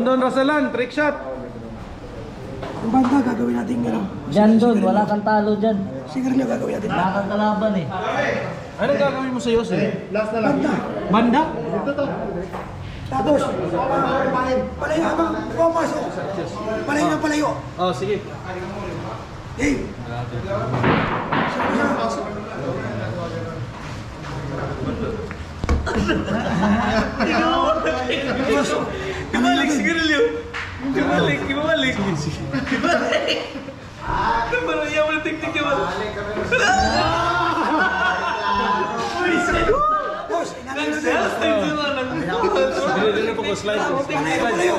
Don Rasalan, trick shot. Ang banda gagawin natin gano'n. Diyan doon, wala kang talo dyan. Sigarilyo gagawin natin. Wala kang kalaban eh. Anong gagawin mo sa iyo, sir? Last na lang. Banda. Banda? Ito to. Tapos, palayo habang pumasok. Palayo na palayo. Oh, sige. Game. Gimalik sigarilyo. Gimalik. Gimalik. Ito ba na yung teknik yun? Boss, Dili po ko slide. palayo.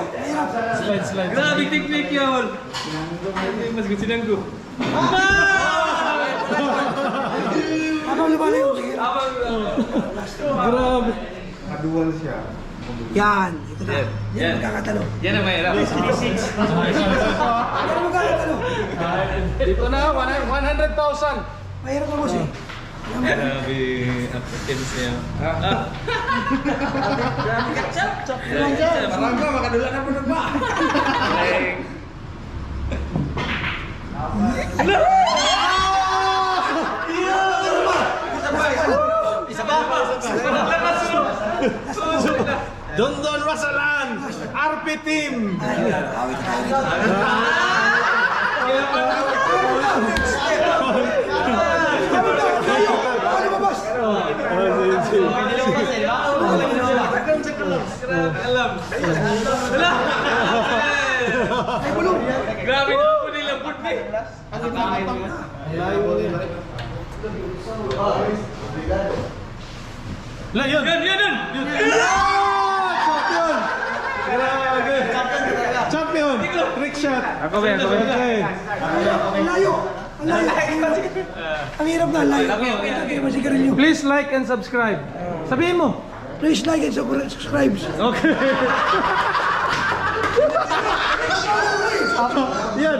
Slide. Grabe teknik yun. Mas gusinan ko. Habang lumalayo. Sige. Grabe. Madual siya. Yan. Ito na. Yan. Yan magkakatalo. Yan ang mahirap. Yan magkakatalo. Dito na, 100,000. Mahirap mo boss eh. Grabe ang potens niya. Parang ka, makadula na po na ba? Don Rasalan, RP team. Awit tayo. Ano ba boss? Alam. Wala. Ay bulong. Grabe na po nila put me. La, yun. Yan. Champion! Grabe! Champion! Trick shot! Ako ba? Okay. Ang layo. Ang layo. Ang hirap na. Ang layo. Okay, masigarilyo. Please like and subscribe. Sabihin mo. Please like and subscribe. Okay. Yan.